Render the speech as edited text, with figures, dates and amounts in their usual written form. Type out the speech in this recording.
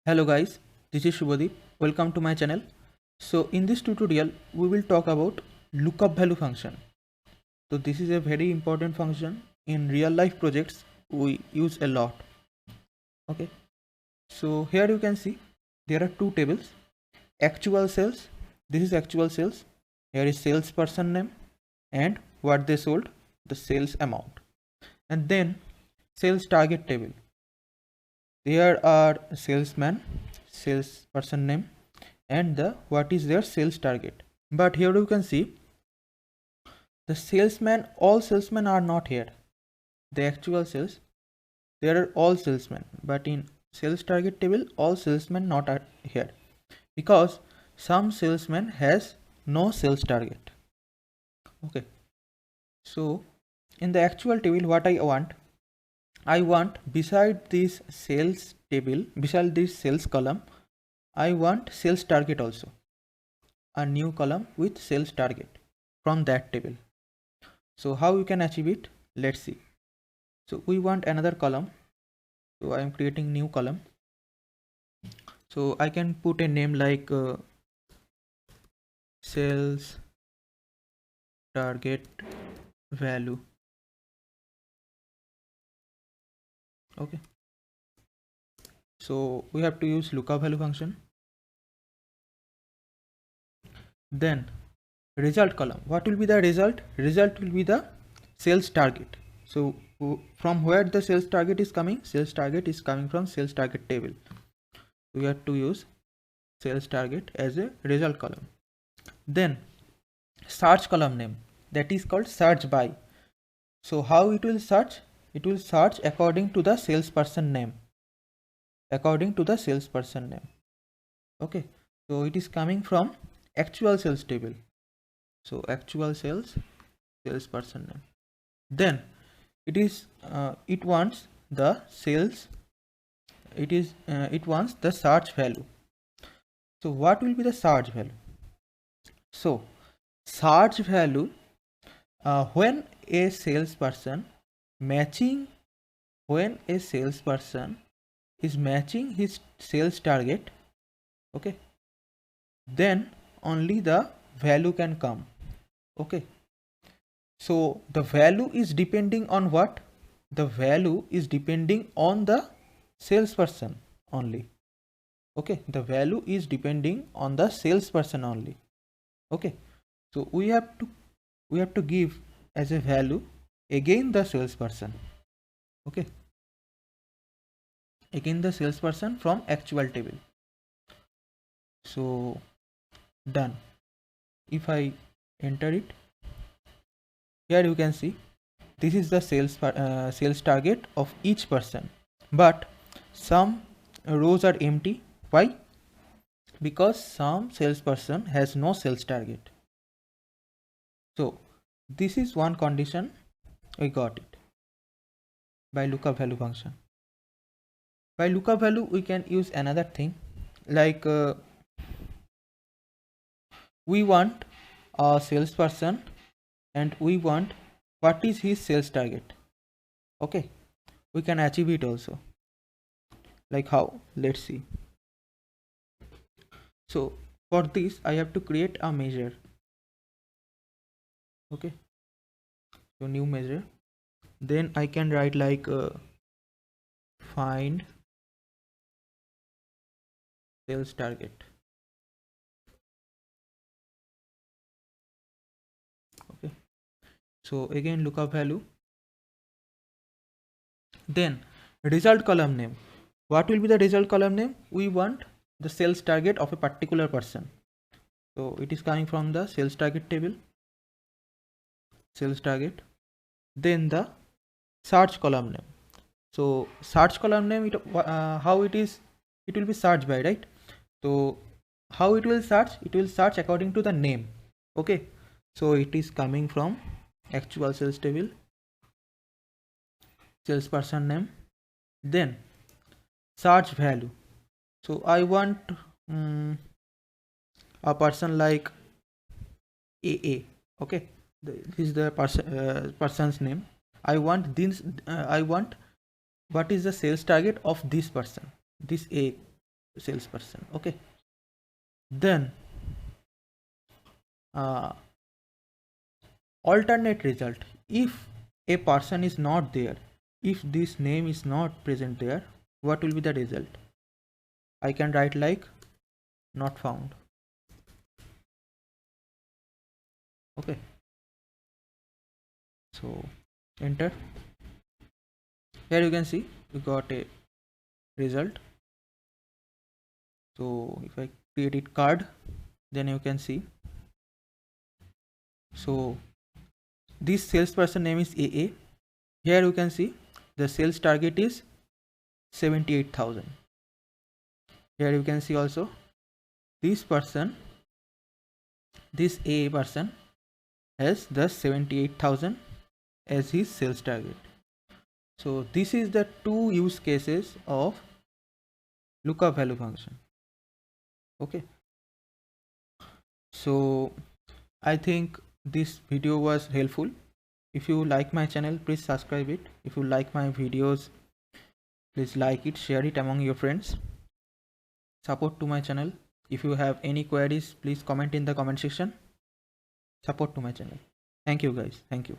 Hello guys, this is Shubhadeep. Welcome to my channel. So in this tutorial, we will talk about lookup value function. So this is a very important function in real life projects we use a lot. Okay. So here you can see there are two tables. Actual sales. This is actual sales. Here is salesperson name and what they sold, the sales amount. And then sales target table. There are salesman, salesperson name and the what is their sales target. But here you can see the salesman, all salesmen are not here. The actual sales, there are all salesmen, but in sales target table all salesmen not are here because some salesman has no sales target. Okay, so in the actual table what I want beside this sales table, beside this sales column, I want sales target also, a new column with sales target from that table. So how you can achieve it? Let's see. So we want another column. So I am creating new column. So I can put a name like sales target value. Okay. So we have to use lookup value function. Then result column. What will be the result? Result will be the sales target. So from where the sales target is coming? Sales target is coming from sales target table. We have to use sales target as a result column. Then search column name, that is called search by. So how it will search? It will search according to the salesperson name. According to the salesperson name. Okay. So it is coming from actual sales table. So actual sales, salesperson name. Then it is it wants the sales. It wants the search value. So what will be the search value? So search value when a salesperson matching when a salesperson is matching his sales target, okay, then only the value can come. Okay, so the value is depending on what? The value is depending on the salesperson only. Okay, the value is depending on the salesperson only. Okay, so we have to give as a value again the salesperson. Okay, again the salesperson from actual table. So done. If I enter it, here you can see this is the sales target of each person, but some rows are empty. Why? Because some salesperson has no sales target. So this is one condition we got it by lookup value function. By lookup value we can use another thing like we want a salesperson and we want what is his sales target. Okay, we can achieve it also. Like how? Let's see. So for this I have to create a measure. Okay, so new measure, then I can write like find sales target. Okay, so again lookup value, then result column name. What will be the result column name? We want the sales target of a particular person, so it is coming from the sales target table, sales target. Then the search column name. So search column name, how it is, it will be searched by, right? So how it will search? It will search according to the name. Okay, so it is coming from actual sales table, salesperson name. Then search value. So I want a person like AA. Okay, this is the person's name. I want this. I want what is the sales target of this person, this A. salesperson. Okay, then uh, alternate result, if a person is not there, if this name is not present there, what will be the result? I can write like not found. Okay, so enter. Here you can see we got a result. So if I create it card, then you can see, so this salesperson name is AA. Here you can see the sales target is 78,000. Here you can see also this person, this AA person has the 78,000 as his sales target. So this is the two use cases of lookup value function. Okay, so I think this video was helpful. If you like my channel, please subscribe it. If you like my videos, please like it, share it among your friends. Support to my channel. If you have any queries, please comment in the comment section. Support to my channel. Thank you guys. Thank you.